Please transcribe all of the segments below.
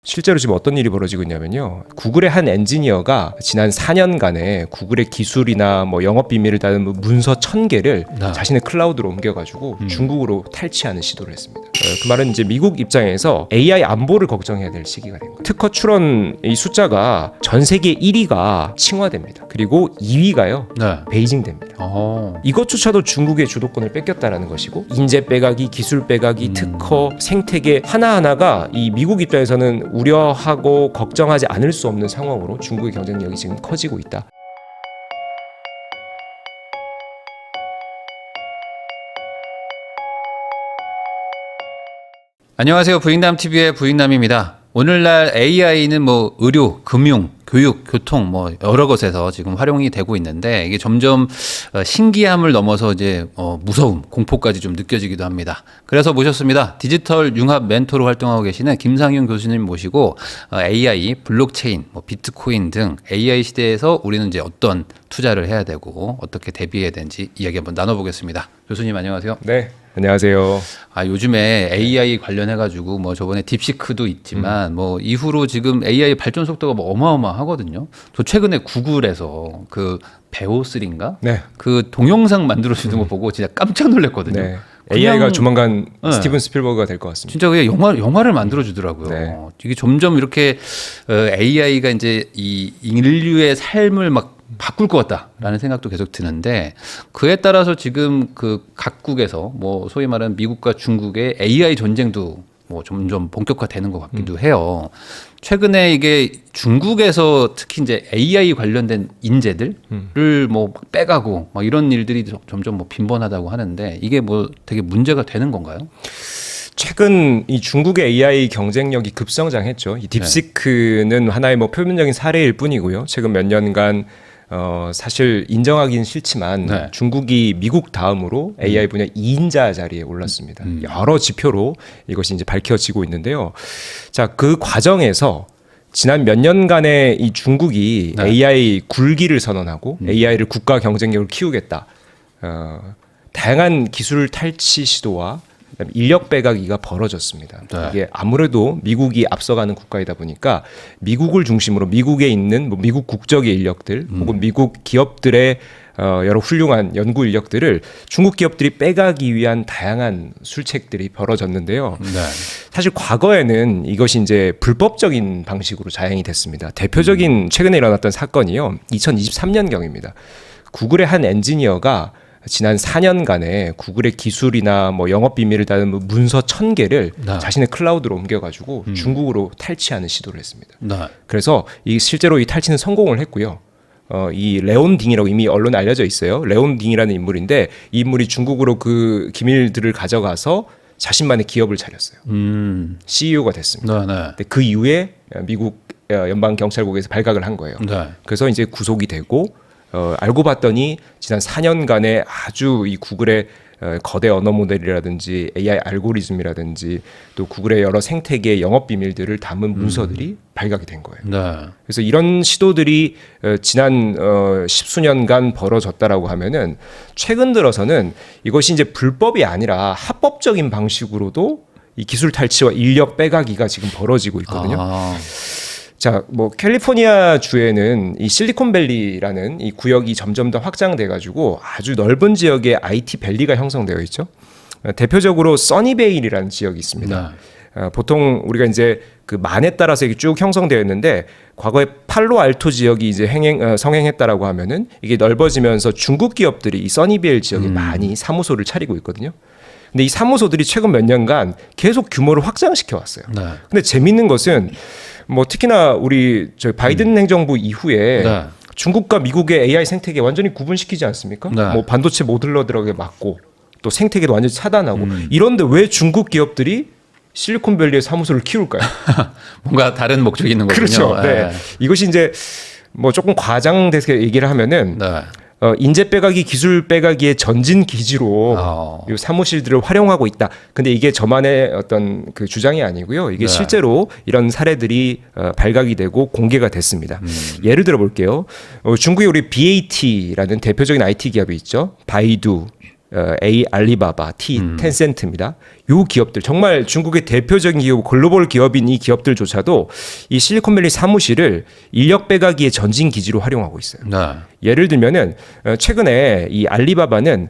실제로 지금 어떤 일이 벌어지고 있냐면요. 구글의 한 엔지니어가 지난 4년간의 구글의 기술이나 뭐 영업 비밀을 다룬 문서 1000개를 자신의 클라우드로 옮겨가지고 중국으로 탈취하는 시도를 했습니다. 그 말은 이제 미국 입장에서 AI 안보를 걱정해야 될 시기가 된 거예요. 특허 출원 이 숫자가 전 세계 1위가 칭화됩니다. 그리고 2위가요. 베이징됩니다. 이것조차도 중국의 주도권을 뺏겼다라는 것이고 인재 빼가기, 기술 빼가기, 특허, 생태계 하나하나가 이 미국 입장에서는 우려하고 걱정하지 않을 수 없는 상황으로 중국의 경쟁력이 지금 커지고 있다. 안녕하세요. 부익남TV의 부익남입니다. 오늘날 AI는 뭐 의료, 금융, 교육, 교통 뭐 여러 곳에서 지금 활용이 되고 있는데 이게 점점 신기함을 넘어서 이제 무서움, 공포까지 좀 느껴지기도 합니다. 그래서 모셨습니다. 디지털 융합 멘토로 활동하고 계시는 김상윤 교수님 모시고 AI, 블록체인, 뭐 비트코인 등 AI 시대에서 우리는 이제 어떤 투자를 해야 되고 어떻게 대비해야 되는지 이야기 한번 나눠보겠습니다. 교수님 안녕하세요. 네. 안녕하세요. 요즘에 AI 관련해가지고 뭐 저번에 딥시크도 있지만 뭐 이후로 지금 AI 발전 속도가 뭐 어마어마하거든요. 저 최근에 구글에서 그 베오3인가? 네. 그 동영상 만들어주는 거 보고 진짜 깜짝 놀랐거든요. 네. AI가 조만간 스티븐 스필버그가 될 것 같습니다. 진짜 그냥 영화를 만들어주더라고요. 네. 이게 점점 이렇게 AI가 이제 이 인류의 삶을 막 바꿀 것 같다라는 생각도 계속 드는데 그에 따라서 지금 그 각국에서 뭐 소위 말하는 미국과 중국의 AI 전쟁도 뭐 점점 본격화되는 것 같기도 해요. 최근에 이게 중국에서 특히 이제 AI 관련된 인재들을 뭐 빼가고 막 이런 일들이 점점 뭐 빈번하다고 하는데 이게 뭐 되게 문제가 되는 건가요? 최근 이 중국의 AI 경쟁력이 급성장했죠. 이 딥시크는 하나의 뭐 표면적인 사례일 뿐이고요. 최근 몇 년간 사실 인정하기는 싫지만 중국이 미국 다음으로 AI 분야 2인자 자리에 올랐습니다. 여러 지표로 이것이 이제 밝혀지고 있는데요. 자, 그 과정에서 지난 몇 년간의 이 중국이 AI 굴기를 선언하고 AI를 국가 경쟁력을 키우겠다. 다양한 기술 탈취 시도와 인력 빼가기가 벌어졌습니다. 이게 아무래도 미국이 앞서가는 국가이다 보니까 미국을 중심으로 미국에 있는 뭐 미국 국적의 인력들 혹은 미국 기업들의 여러 훌륭한 연구 인력들을 중국 기업들이 빼가기 위한 다양한 술책들이 벌어졌는데요. 사실 과거에는 이것이 이제 불법적인 방식으로 자행이 됐습니다. 대표적인 최근에 일어났던 사건이요. 2023년경입니다. 구글의 한 엔지니어가 지난 4년간의 구글의 기술이나 뭐 영업 비밀을 다룬 문서 1000개를 자신의 클라우드로 옮겨가지고 중국으로 탈취하는 시도를 했습니다. 그래서 실제로 이 탈취는 성공을 했고요. 이 레온 딩이라고 이미 언론에 알려져 있어요. 레온 딩이라는 인물인데 이 인물이 중국으로 그 기밀들을 가져가서 자신만의 기업을 차렸어요. CEO가 됐습니다. 근데 그 이후에 미국 연방경찰국에서 발각을 한 거예요. 그래서 이제 구속이 되고 알고 봤더니 지난 4년간의 아주 이 구글의 거대 언어 모델이라든지 AI 알고리즘이라든지 또 구글의 여러 생태계의 영업 비밀들을 담은 문서들이 발각이 된 거예요. 그래서 이런 시도들이 지난 십수년간 벌어졌다라고 하면은 최근 들어서는 이것이 이제 불법이 아니라 합법적인 방식으로도 이 기술 탈취와 인력 빼가기가 지금 벌어지고 있거든요. 자, 뭐 캘리포니아 주에는 이 실리콘밸리라는 이 구역이 점점 더 확장돼 가지고 아주 넓은 지역에 IT 밸리가 형성되어 있죠. 대표적으로 써니베일이라는 지역이 있습니다. 보통 우리가 이제 그 만에 따라서 이게 쭉 형성되어 있는데 과거에 팔로알토 지역이 이제 성행했다라고 하면은 이게 넓어지면서 중국 기업들이 이 써니베일 지역에 많이 사무소를 차리고 있거든요. 근데 이 사무소들이 최근 몇 년간 계속 규모를 확장시켜 왔어요. 근데 재밌는 것은 뭐 특히나 우리 바이든 행정부 이후에 중국과 미국의 AI 생태계 완전히 구분시키지 않습니까? 뭐 반도체 못 흘러들어가게 막고 또 생태계도 완전히 차단하고 이런데 왜 중국 기업들이 실리콘밸리의 사무소를 키울까요? 뭔가 다른 목적이 있는 거군요. 그렇죠. 네. 이것이 이제 뭐 조금 과장돼서 얘기를 하면은 인재 빼가기, 기술 빼가기의 전진 기지로 이 사무실들을 활용하고 있다. 근데 이게 저만의 어떤 그 주장이 아니고요. 이게 실제로 이런 사례들이 발각이 되고 공개가 됐습니다. 예를 들어 볼게요. 중국에 우리 BAT라는 대표적인 IT 기업이 있죠. 바이두, A 알리바바, T 텐센트입니다. 요 기업들 정말 중국의 대표적인 기업 글로벌 기업인 이 기업들조차도 이 실리콘밸리 사무실을 인력 빼가기의 전진 기지로 활용하고 있어요. 네. 예를 들면은 최근에 이 알리바바는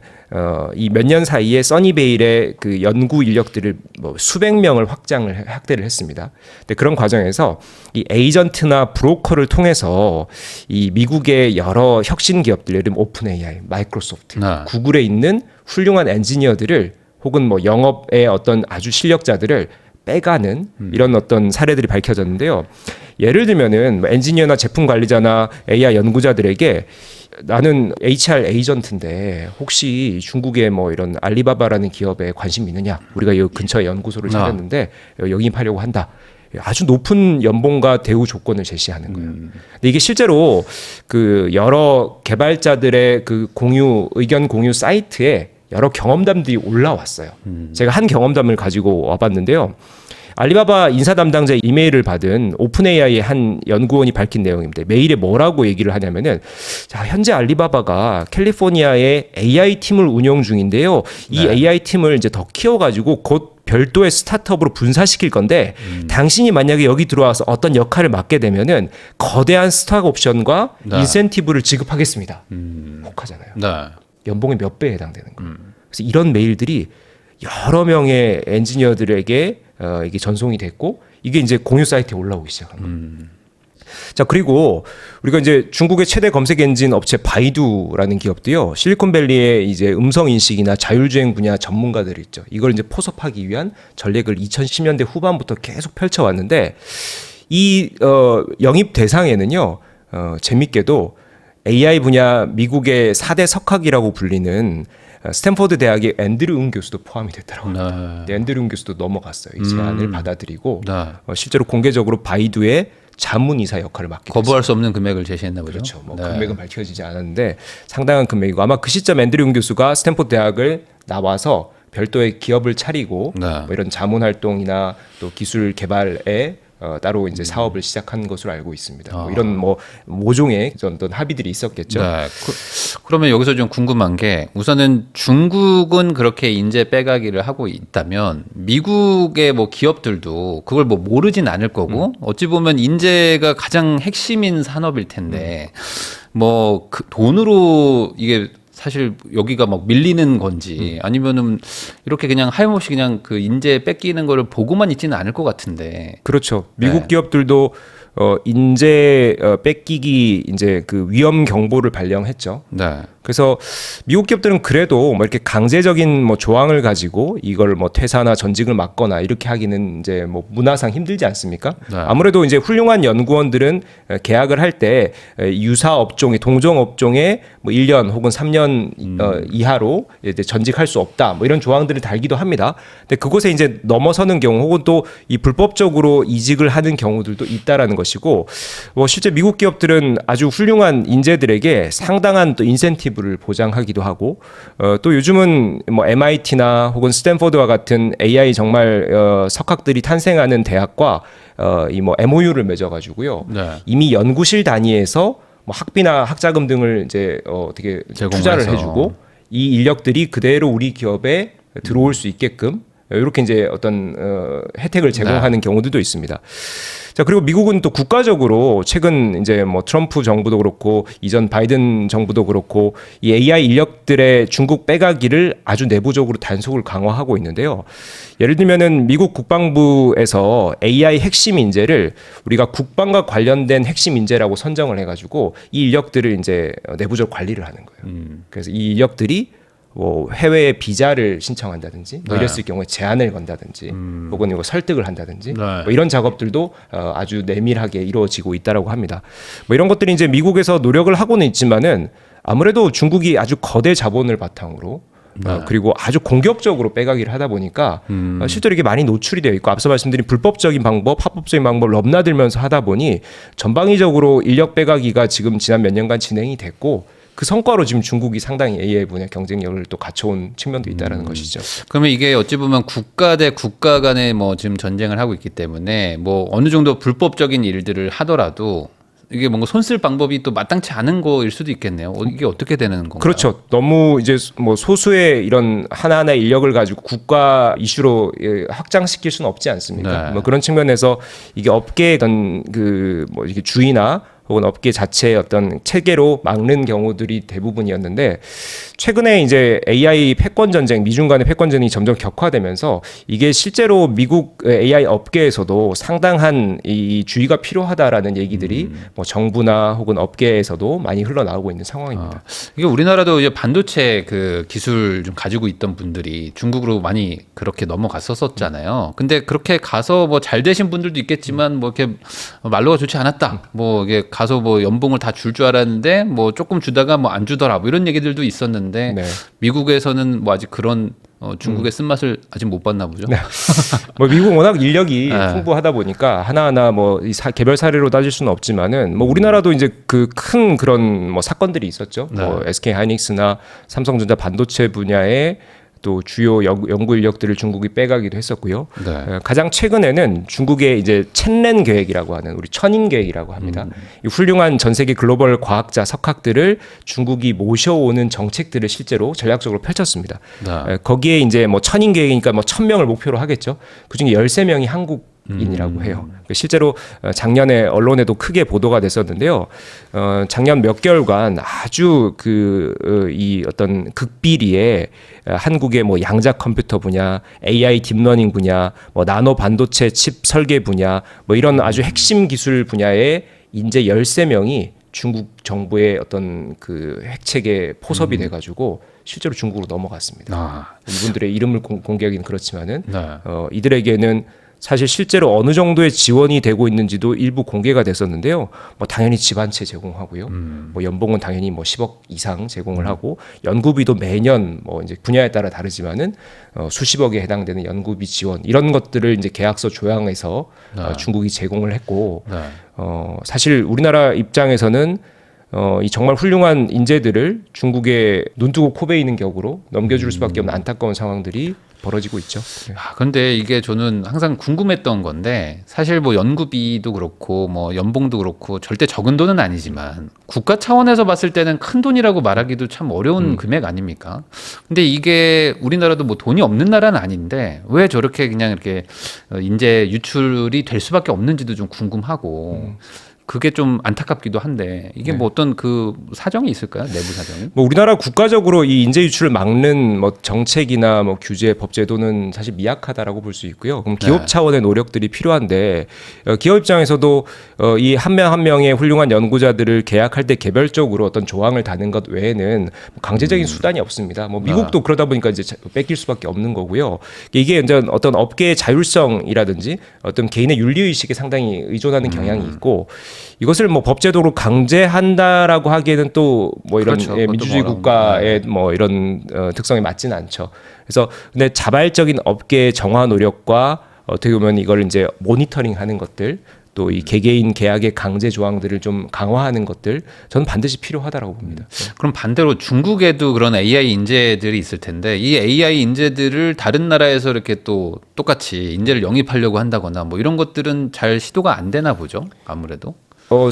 이 몇 년 사이에 써니베일의 그 연구 인력들을 뭐 수백 명을 확대를 했습니다. 근데 그런 과정에서 이 에이전트나 브로커를 통해서 이 미국의 여러 혁신 기업들, 예를 들면 오픈 AI, 마이크로소프트, 네. 구글에 있는 훌륭한 엔지니어들을 혹은 뭐 영업의 어떤 아주 실력자들을 빼가는 이런 어떤 사례들이 밝혀졌는데요. 예를 들면은 뭐 엔지니어나 제품 관리자나 AI 연구자들에게 나는 HR 에이전트인데 혹시 중국의 뭐 이런 알리바바라는 기업에 관심 있느냐? 우리가 이 근처에 연구소를 차렸는데 영입하려고 한다. 아주 높은 연봉과 대우 조건을 제시하는 거예요. 근데 이게 실제로 그 여러 개발자들의 그 의견 공유 사이트에 여러 경험담들이 올라왔어요. 제가 한 경험담을 가지고 와봤는데요. 알리바바 인사 담당자 이메일을 받은 오픈 AI의 한 연구원이 밝힌 내용입니다. 메일에 뭐라고 얘기를 하냐면은, 자, 현재 알리바바가 캘리포니아에 AI 팀을 운영 중인데요. 이 네. AI 팀을 이제 더 키워가지고 곧 별도의 스타트업으로 분사시킬 건데, 당신이 만약에 여기 들어와서 어떤 역할을 맡게 되면은 거대한 스탁 옵션과 네. 인센티브를 지급하겠습니다. 혹하잖아요. 네. 연봉의 몇 배에 해당되는 거예요. 그래서 이런 메일들이 여러 명의 엔지니어들에게 이게 전송이 됐고 이게 이제 공유 사이트에 올라오기 시작한 거예요. 자, 그리고 우리가 이제 중국의 최대 검색 엔진 업체 바이두라는 기업도요. 실리콘밸리의 이제 음성 인식이나 자율주행 분야 전문가들이 있죠. 이걸 이제 포섭하기 위한 전략을 2010년대 후반부터 계속 펼쳐왔는데 이 영입 대상에는요. 재밌게도 AI 분야 미국의 4대 석학이라고 불리는 스탠포드 대학의 앤드류 응 교수도 포함이 됐더라고요. 네. 근데 앤드류 응 교수도 넘어갔어요. 이 제안을 받아들이고 네. 실제로 공개적으로 바이두의 자문이사 역할을 맡게 됐어요. 거부할 수 없는 금액을 제시했나 보죠. 그렇죠. 뭐 네. 금액은 밝혀지지 않았는데 상당한 금액이고 아마 그 시점 앤드류 응 교수가 스탠포드 대학을 나와서 별도의 기업을 차리고 네. 뭐 이런 자문 활동이나 또 기술 개발에 따로 이제 사업을 시작한 것으로 알고 있습니다. 뭐 이런 뭐 모종의 어떤 합의들이 있었겠죠. 네. 그러면 여기서 좀 궁금한 게 우선은 중국은 그렇게 인재 빼가기를 하고 있다면 미국의 뭐 기업들도 그걸 뭐 모르진 않을 거고 어찌 보면 인재가 가장 핵심인 산업일 텐데 뭐 그 돈으로 이게 사실 여기가 막 밀리는 건지 아니면은 이렇게 그냥 하염없이 그냥 그 인재 뺏기는 거를 보고만 있지는 않을 것 같은데. 그렇죠. 미국 네. 기업들도 인재 뺏기기 이제 그 위험 경보를 발령했죠. 네. 그래서 미국 기업들은 그래도 뭐 이렇게 강제적인 뭐 조항을 가지고 이걸 뭐 퇴사나 전직을 막거나 이렇게 하기는 이제 뭐 문화상 힘들지 않습니까? 네. 아무래도 이제 훌륭한 연구원들은 계약을 할 때 유사 업종의 동종 업종에 뭐 1년 혹은 3년 이하로 이제 전직할 수 없다. 뭐 이런 조항들을 달기도 합니다. 근데 그곳에 이제 넘어서는 경우 혹은 또 이 불법적으로 이직을 하는 경우들도 있다라는 것이고 뭐 실제 미국 기업들은 아주 훌륭한 인재들에게 상당한 또 인센티브를 보장하기도 하고 또 요즘은 뭐 MIT나 혹은 스탠포드와 같은 AI 정말 석학들이 탄생하는 대학과 이 뭐 MOU를 맺어가지고요. 네. 이미 연구실 단위에서 뭐 학비나 학자금 등을 이제 어떻게 투자를 제공해서. 해주고 이 인력들이 그대로 우리 기업에 들어올 수 있게끔 이렇게 이제 어떤 혜택을 제공하는 경우들도 있습니다. 자, 그리고 미국은 또 국가적으로 최근 이제 뭐 트럼프 정부도 그렇고 이전 바이든 정부도 그렇고 이 AI 인력들의 중국 빼가기를 아주 내부적으로 단속을 강화하고 있는데요. 예를 들면은 미국 국방부에서 AI 핵심 인재를 우리가 국방과 관련된 핵심 인재라고 선정을 해가지고 이 인력들을 이제 내부적으로 관리를 하는 거예요. 그래서 이 인력들이 뭐 해외에 비자를 신청한다든지 뭐 이랬을 경우에 제한을 건다든지 혹은 이거 설득을 한다든지 네. 뭐 이런 작업들도 아주 내밀하게 이루어지고 있다라고 합니다. 뭐 이런 것들이 이제 미국에서 노력을 하고는 있지만은 아무래도 중국이 아주 거대 자본을 바탕으로 그리고 아주 공격적으로 빼가기를 하다 보니까 실제로 이게 많이 노출이 되어 있고 앞서 말씀드린 불법적인 방법, 합법적인 방법을 넘나들면서 하다 보니 전방위적으로 인력 빼가기가 지금 지난 몇 년간 진행이 됐고 그 성과로 지금 중국이 상당히 AI 분야 경쟁력을 또 갖춰온 측면도 있다라는 것이죠. 그러면 이게 어찌 보면 국가 대 국가 간에 뭐 지금 전쟁을 하고 있기 때문에 뭐 어느 정도 불법적인 일들을 하더라도 이게 뭔가 손 쓸 방법이 또 마땅치 않은 거일 수도 있겠네요. 이게 어떻게 되는 건가요? 그렇죠. 너무 이제 뭐 소수의 이런 하나하나의 인력을 가지고 국가 이슈로 확장시킬 수는 없지 않습니까? 네. 뭐 그런 측면에서 이게 업계의 어떤 그 뭐 이게 주의나 혹은 업계 자체의 어떤 체계로 막는 경우들이 대부분이었는데 최근에 이제 AI 패권 전쟁, 미중 간의 패권 전쟁이 점점 격화되면서 이게 실제로 미국 AI 업계에서도 상당한 이 주의가 필요하다라는 얘기들이 뭐 정부나 혹은 업계에서도 많이 흘러나오고 있는 상황입니다. 이게 우리나라도 이제 반도체 그 기술 좀 가지고 있던 분들이 중국으로 많이 그렇게 넘어갔었잖아요. 근데 그렇게 가서 뭐 잘 되신 분들도 있겠지만 뭐 이렇게 말로가 좋지 않았다. 뭐 이게 가서 뭐 연봉을 다 줄 줄 알았는데 뭐 조금 주다가 뭐 안 주더라. 뭐 이런 얘기들도 있었는데 네. 미국에서는 뭐 아직 그런 중국의 쓴맛을 아직 못 봤나 보죠. 네. 뭐 미국 워낙 인력이 네. 풍부하다 보니까 하나하나 뭐 이 개별 사례로 따질 수는 없지만은 뭐 우리나라도 이제 그 큰 그런 뭐 사건들이 있었죠. 네. 뭐 SK 하이닉스나 삼성전자 반도체 분야에 또 주요 연구 인력들을 중국이 빼가기도 했었고요. 네. 가장 최근에는 중국의 이제 첸렌 계획이라고 하는 우리 천인 계획이라고 합니다. 이 훌륭한 전 세계 글로벌 과학자 석학들을 중국이 모셔오는 정책들을 실제로 전략적으로 펼쳤습니다. 네. 거기에 이제 뭐 천인 계획이니까 뭐 1,000명을 목표로 하겠죠. 그중에 13명이 한국인이라고 해요. 실제로 작년에 언론에도 크게 보도가 됐었는데요. 작년 몇 개월간 아주 이 어떤 극비리에 한국의 뭐 양자 컴퓨터 분야, AI 딥러닝 분야, 뭐 나노 반도체 칩 설계 분야, 뭐 이런 아주 핵심 기술 분야에 인재 13명이 중국 정부의 어떤 그 핵책에 포섭이 돼가지고 실제로 중국으로 넘어갔습니다. 이분들의 이름을 공개하기는 그렇지만은 네. 이들에게는 사실 실제로 어느 정도의 지원이 되고 있는지도 일부 공개가 됐었는데요. 뭐 당연히 집 한 채 제공하고요. 뭐 연봉은 당연히 뭐 10억 이상 제공을 하고 연구비도 매년 뭐 이제 분야에 따라 다르지만은 수십억에 해당되는 연구비 지원 이런 것들을 이제 계약서 조항에서 중국이 제공을 했고 네. 사실 우리나라 입장에서는 이 정말 훌륭한 인재들을 중국에 눈뜨고 코 베이는 격으로 넘겨줄 수밖에 없는 안타까운 상황들이 벌어지고 있죠. 네. 근데 이게 저는 항상 궁금했던 건데 사실 뭐 연구비도 그렇고 뭐 연봉도 그렇고 절대 적은 돈은 아니지만 국가 차원에서 봤을 때는 큰 돈이라고 말하기도 참 어려운 금액 아닙니까? 근데 이게 우리나라도 뭐 돈이 없는 나라는 아닌데 왜 저렇게 그냥 이렇게 인재 유출이 될 수밖에 없는지도 좀 궁금하고 그게 좀 안타깝기도 한데 이게 뭐 어떤 그 사정이 있을까요? 내부 사정이? 뭐 우리나라 국가적으로 이 인재 유출을 막는 뭐 정책이나 뭐 규제, 법 제도는 사실 미약하다라고 볼 수 있고요. 그럼 기업 차원의 노력들이 필요한데 기업 입장에서도 이 한 명 한 명의 훌륭한 연구자들을 계약할 때 개별적으로 어떤 조항을 다는 것 외에는 강제적인 수단이 없습니다. 뭐 미국도 그러다 보니까 이제 뺏길 수밖에 없는 거고요. 이게 이제 어떤 업계의 자율성이라든지 어떤 개인의 윤리 의식에 상당히 의존하는 경향이 있고. 이것을 뭐 법제도로 강제한다라고 하기에는 또 뭐 이런 그렇죠. 민주주의 뭐 국가의 뭐 이런 특성에 맞지는 않죠. 그래서 근데 자발적인 업계의 정화 노력과 어떻게 보면 이걸 이제 모니터링하는 것들 또 이 개개인 계약의 강제 조항들을 좀 강화하는 것들 저는 반드시 필요하다라고 봅니다. 그럼 반대로 중국에도 그런 AI 인재들이 있을 텐데 이 AI 인재들을 다른 나라에서 이렇게 또 똑같이 인재를 영입하려고 한다거나 뭐 이런 것들은 잘 시도가 안 되나 보죠. 아무래도.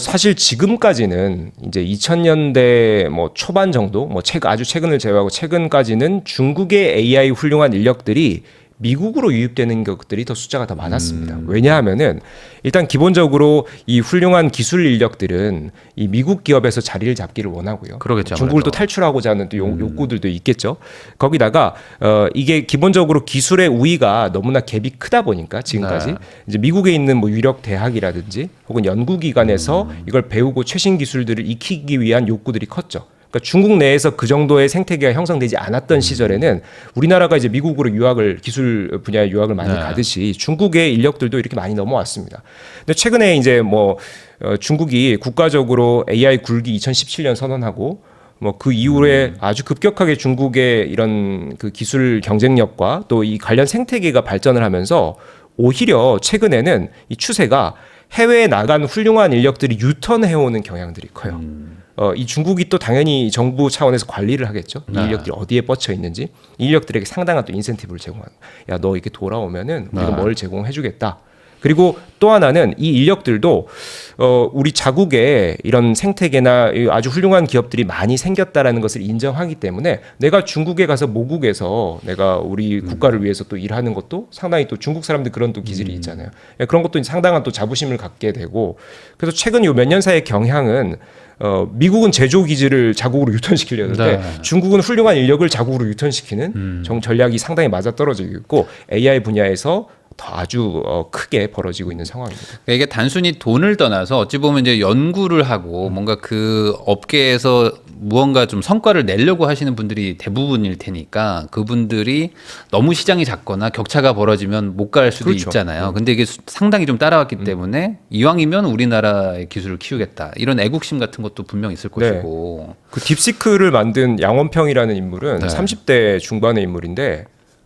사실 지금까지는 이제 2000년대 뭐 초반 정도, 뭐 아주 최근을 제외하고 최근까지는 중국의 AI 훌륭한 인력들이 미국으로 유입되는 것들이 더 숫자가 더 많았습니다. 왜냐하면은 일단 기본적으로 이 훌륭한 기술 인력들은 이 미국 기업에서 자리를 잡기를 원하고요. 그러겠죠, 중국을 또 아무래도. 탈출하고자 하는 또 욕구들도 있겠죠. 거기다가 이게 기본적으로 기술의 우위가 너무나 갭이 크다 보니까 지금까지 이제 미국에 있는 뭐 유력 대학이라든지 혹은 연구기관에서 이걸 배우고 최신 기술들을 익히기 위한 욕구들이 컸죠. 그러니까 중국 내에서 그 정도의 생태계가 형성되지 않았던 시절에는 우리나라가 이제 미국으로 기술 분야의 유학을 많이 가듯이 중국의 인력들도 이렇게 많이 넘어왔습니다. 근데 최근에 이제 뭐 중국이 국가적으로 AI 굴기 2017년 선언하고 뭐 그 이후에 아주 급격하게 중국의 이런 그 기술 경쟁력과 또 이 관련 생태계가 발전을 하면서 오히려 최근에는 이 추세가 해외에 나간 훌륭한 인력들이 유턴해오는 경향들이 커요. 이 중국이 또 당연히 정부 차원에서 관리를 하겠죠. 이 인력들이 어디에 뻗쳐 있는지 이 인력들에게 상당한 또 인센티브를 제공하는. 야, 너 이렇게 돌아오면은 우리가 뭘 제공해주겠다. 그리고 또 하나는 이 인력들도 우리 자국에 이런 생태계나 아주 훌륭한 기업들이 많이 생겼다라는 것을 인정하기 때문에 내가 중국에 가서 모국에서 내가 우리 국가를 위해서 또 일하는 것도 상당히 또 중국 사람들 그런 또 기질이 있잖아요. 그런 것도 상당한 또 자부심을 갖게 되고 그래서 최근 요 몇 년 사이의 경향은 미국은 제조 기지를 자국으로 유턴시키려는데 네. 중국은 훌륭한 인력을 자국으로 유턴시키는 전략이 상당히 맞아떨어지고 있고 AI 분야에서 더 아주 크게 벌어지고 있는 상황입니다. 그러니까 이게 단순히 돈을 떠나서 어찌 보면 이제 연구를 하고 뭔가 그 업계에서 무언가 좀 성과를 내려고 하시는 분들이 대부분일 테니까 그분들이 너무 시장이 작거나 격차가 벌어지면 못 갈 수도 그렇죠. 있잖아요. 근데 이게 상당히 좀 따라왔기 때문에 이왕이면 우리나라의 기술을 키우겠다. 이런 애국심 같은 것도 분명 있을 네. 것이고. 그 딥시크를 만든 양원평이라는 인물은 네. 30대 중반의 인물인데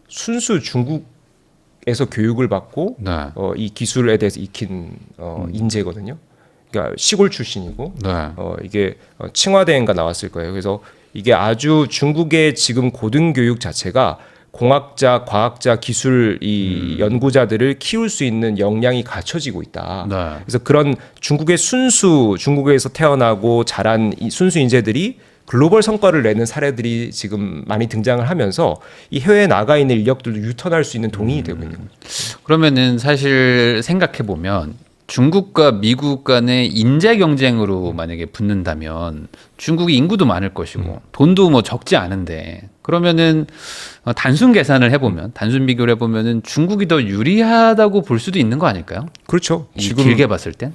순수 중국에서 교육을 받고 네. 이 기술에 대해서 익힌 인재거든요. 그러니까 시골 출신이고 네. 이게 칭화대인가 나왔을 거예요. 그래서 이게 아주 중국의 지금 고등교육 자체가 공학자, 과학자, 기술 이 연구자들을 키울 수 있는 역량이 갖춰지고 있다. 네. 그래서 그런 중국의 중국에서 태어나고 자란 이 순수 인재들이 글로벌 성과를 내는 사례들이 지금 많이 등장을 하면서 이 해외에 나가 있는 인력들도 유턴할 수 있는 동인이 되고 있는 거죠. 그러면은 사실 생각해 보면 중국과 미국 간의 인재 경쟁으로 만약에 붙는다면 중국이 인구도 많을 것이고 돈도 뭐 적지 않은데 그러면은 단순 계산을 해보면 단순 비교를 해보면은 중국이 더 유리하다고 볼 수도 있는 거 아닐까요? 그렇죠. 지금 길게 봤을 땐?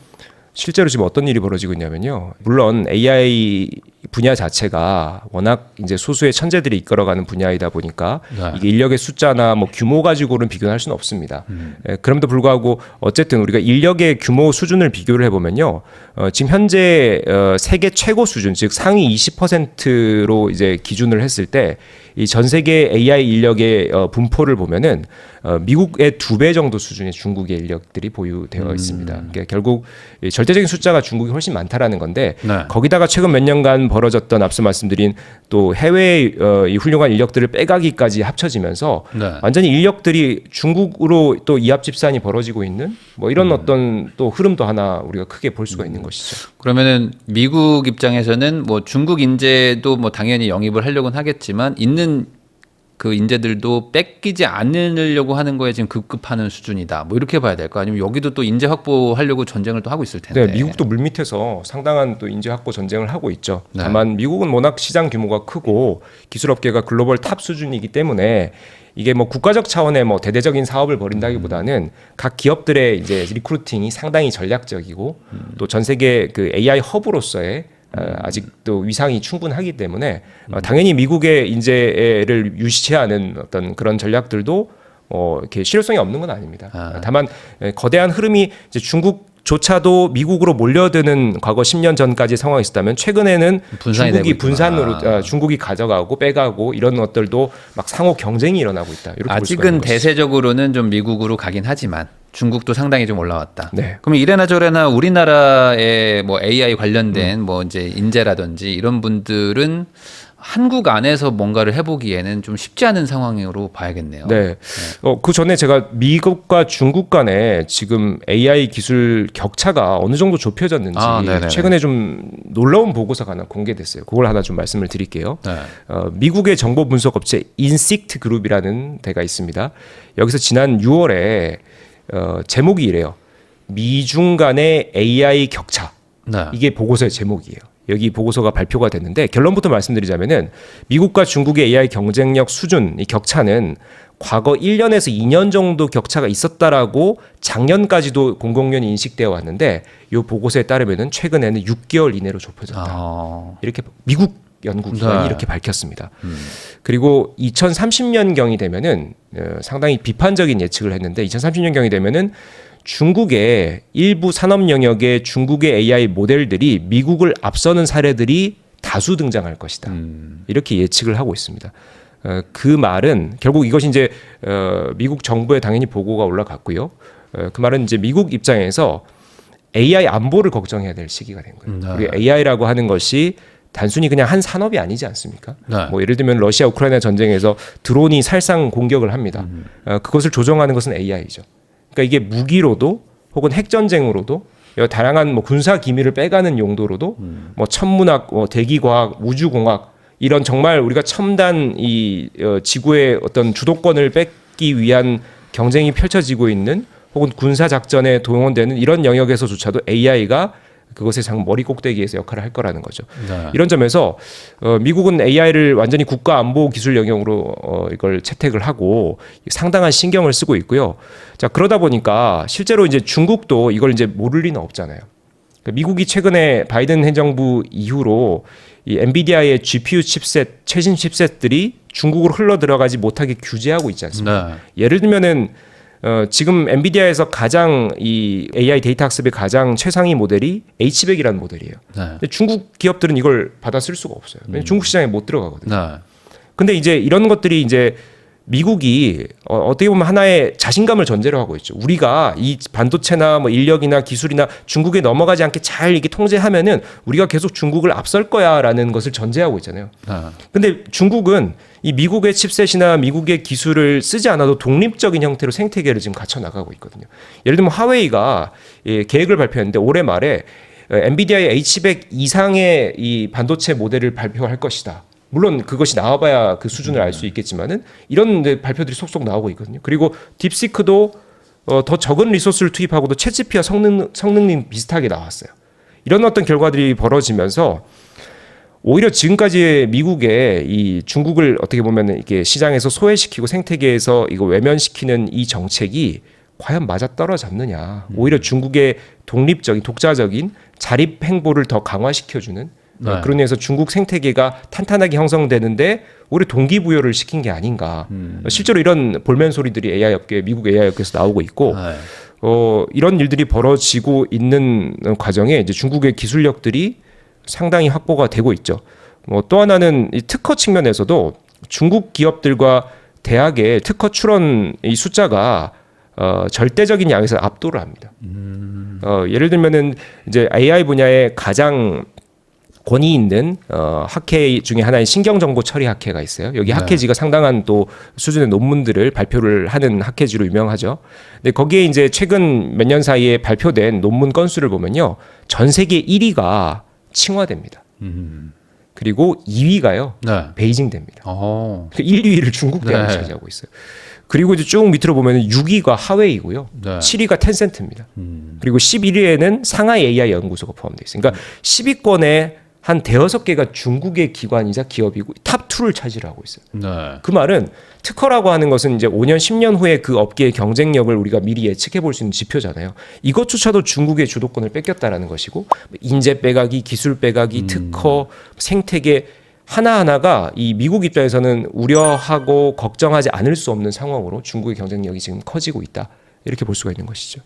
실제로 지금 어떤 일이 벌어지고 있냐면요. 물론 AI 분야 자체가 워낙 이제 소수의 천재들이 이끌어가는 분야이다 보니까 네. 이게 인력의 숫자나 뭐 규모 가지고는 비교할 수는 없습니다. 그럼에도 불구하고 어쨌든 우리가 인력의 규모 수준을 비교를 해보면요. 지금 현재 세계 최고 수준, 즉 상위 20%로 이제 기준을 했을 때 이 전 세계 AI 인력의 분포를 보면은 미국의 2배 정도 수준의 중국의 인력들이 보유되어 있습니다. 그러니까 결국 이 절대적인 숫자가 중국이 훨씬 많다라는 건데 네. 거기다가 최근 몇 년간 벌어졌던 앞서 말씀드린 또 해외의 이 훌륭한 인력들을 빼가기까지 합쳐지면서 네. 완전히 인력들이 중국으로 또 이합 집산이 벌어지고 있는 뭐 이런 어떤 또 흐름도 하나 우리가 크게 볼 수가 있는 것이죠. 그러면은 미국 입장에서는 뭐 중국 인재도 뭐 당연히 영입을 하려고는 하겠지만 있는 그 인재들도 뺏기지 않으려고 하는 거에 지금 급급하는 수준이다. 뭐 이렇게 봐야 될까? 아니면 여기도 또 인재 확보하려고 전쟁을 또 하고 있을 텐데. 네, 미국도 물밑에서 상당한 또 인재 확보 전쟁을 하고 있죠. 네. 다만 미국은 워낙 시장 규모가 크고 기술 업계가 글로벌 탑 수준이기 때문에 이게 뭐 국가적 차원의 뭐 대대적인 사업을 벌인다기보다는 각 기업들의 이제 리크루팅이 상당히 전략적이고 또 전 세계 그 AI 허브로서의 아직도 위상이 충분하기 때문에 당연히 미국의 인재를 유치하는 어떤 그런 전략들도 이렇게 실효성이 없는 건 아닙니다. 다만 거대한 흐름이 이제 중국조차도 미국으로 몰려드는 과거 10년 전까지 상황이 있었다면 최근에는 분산이 중국이 되고 있구나. 분산으로 중국이 가져가고 빼가고 이런 것들도 막 상호 경쟁이 일어나고 있다. 이렇게 볼 수가 있는 아직은 것이죠. 대세적으로는 좀 미국으로 가긴 하지만 중국도 상당히 좀 올라왔다. 네. 그럼 이래나 저래나 우리나라의 뭐 AI 관련된 뭐 이제 인재라든지 이런 분들은 한국 안에서 뭔가를 해보기에는 좀 쉽지 않은 상황으로 봐야겠네요. 네. 그 전에 제가 미국과 중국 간에 지금 AI 기술 격차가 어느 정도 좁혀졌는지 네네네. 최근에 좀 놀라운 보고서가 하나 공개됐어요. 그걸 하나 좀 말씀을 드릴게요. 네. 미국의 정보 분석 업체 인식트 그룹이라는 데가 있습니다. 여기서 지난 6월에 제목이 이래요. 미중 간의 AI 격차. 네. 이게 보고서의 제목이에요. 여기 보고서가 발표가 됐는데 결론부터 말씀드리자면은 미국과 중국의 AI 경쟁력 수준 이 격차는 과거 1년에서 2년 정도 격차가 있었다라고 작년까지도 공공연히 인식되어 왔는데 이 보고서에 따르면은 최근에는 6개월 이내로 좁혀졌다. 이렇게 미국 연구기관이 네. 이렇게 밝혔습니다. 그리고 2030년경이 되면은 상당히 비판적인 예측을 했는데 2030년경이 되면은 중국의 일부 산업 영역의 중국의 AI 모델들이 미국을 앞서는 사례들이 다수 등장할 것이다. 이렇게 예측을 하고 있습니다. 그 말은 결국 이것이 이제 미국 정부에 당연히 보고가 올라갔고요. 그 말은 이제 미국 입장에서 AI 안보를 걱정해야 될 시기가 된 거예요. 우리 AI라고 하는 것이 단순히 그냥 한 산업이 아니지 않습니까? 네. 뭐 예를 들면 러시아 우크라이나 전쟁에서 드론이 살상 공격을 합니다. 그것을 조정하는 것은 AI죠. 그러니까 이게 무기로도 혹은 핵 전쟁으로도 다양한 뭐 군사 기밀을 빼가는 용도로도 뭐 천문학, 대기과학, 우주공학 이런 정말 우리가 첨단 이 지구의 어떤 주도권을 뺏기 위한 경쟁이 펼쳐지고 있는 혹은 군사 작전에 동원되는 이런 영역에서조차도 AI가 그것의 장 머리 꼭대기에서 역할을 할 거라는 거죠. 네. 이런 점에서 미국은 AI를 완전히 국가 안보 기술 영역으로 이걸 채택을 하고 상당한 신경을 쓰고 있고요. 자, 그러다 보니까 실제로 이제 중국도 이걸 이제 모를 리는 없잖아요. 그러니까 미국이 최근에 바이든 행정부 이후로 이 엔비디아의 GPU 칩셋 최신 칩셋들이 중국으로 흘러 들어가지 못하게 규제하고 있지 않습니까? 네. 예를 들면은 지금 엔비디아에서 가장 이 AI 데이터 학습의 가장 최상위 모델이 H100이라는 모델이에요. 네. 근데 중국 기업들은 이걸 받아 쓸 수가 없어요. 왜냐면 중국 시장에 못 들어가거든요. 네. 근데 이제 이런 것들이 이제 미국이 어떻게 보면 하나의 자신감을 전제로 하고 있죠. 우리가 이 반도체나 뭐 인력이나 기술이나 중국에 넘어가지 않게 잘 이렇게 통제하면은 우리가 계속 중국을 앞설 거야라는 것을 전제하고 있잖아요. 네. 근데 중국은 이 미국의 칩셋이나 미국의 기술을 쓰지 않아도 독립적인 형태로 생태계를 지금 갖춰 나가고 있거든요. 예를 들면 화웨이가 계획을 발표했는데 올해 말에 엔비디아의 H100 이상의 이 반도체 모델을 발표할 것이다. 물론 그것이 나와봐야 그 수준을 알 수 있겠지만은 이런 발표들이 속속 나오고 있거든요. 그리고 딥시크도 더 적은 리소스를 투입하고도 챗GPT와 성능이 비슷하게 나왔어요. 이런 어떤 결과들이 벌어지면서 오히려 지금까지 미국의 이 중국을 어떻게 보면 이게 시장에서 소외시키고 생태계에서 이거 외면시키는 이 정책이 과연 맞아 떨어졌느냐. 오히려 중국의 독립적인 독자적인 자립 행보를 더 강화시켜주는 네. 그런 의해서 중국 생태계가 탄탄하게 형성되는데 오히려 동기부여를 시킨 게 아닌가. 실제로 이런 볼멘 소리들이 AI 업계, 미국 AI 업계에서 나오고 있고 네. 이런 일들이 벌어지고 있는 과정에 이제 중국의 기술력들이 상당히 확보가 되고 있죠. 또 하나는 이 특허 측면에서도 중국 기업들과 대학의 특허 출원 이 숫자가 절대적인 양에서 압도를 합니다. 예를 들면은 이제 AI 분야의 가장 권위 있는 학회 중에 하나인 신경정보 처리 학회가 있어요. 여기 학회지가 상당한 또 수준의 논문들을 발표를 하는 학회지로 유명하죠. 근데 거기에 이제 최근 몇 년 사이에 발표된 논문 건수를 보면요, 전 세계 1위가 칭화됩니다. 그리고 2위가요, 네. 베이징됩니다. 1, 2위를 중국 대학이 네. 차지하고 있어요. 그리고 이제 쭉 밑으로 보면 6위가 하웨이고요. 네. 7위가 텐센트입니다. 그리고 11위에는 상하이 AI 연구소가 포함되어 있어요. 그러니까 10위권에 한 대여섯 개가 중국의 기관이자 기업이고 탑 2를 차지하고 있어요. 네. 그 말은 특허라고 하는 것은 이제 5년, 10년 후에 그 업계의 경쟁력을 우리가 미리 예측해 볼 수 있는 지표잖아요. 이것조차도 중국의 주도권을 뺏겼다라는 것이고 인재 빼가기, 기술 빼가기, 특허, 생태계 하나하나가 이 미국 입장에서는 우려하고 걱정하지 않을 수 없는 상황으로 중국의 경쟁력이 지금 커지고 있다. 이렇게 볼 수가 있는 것이죠.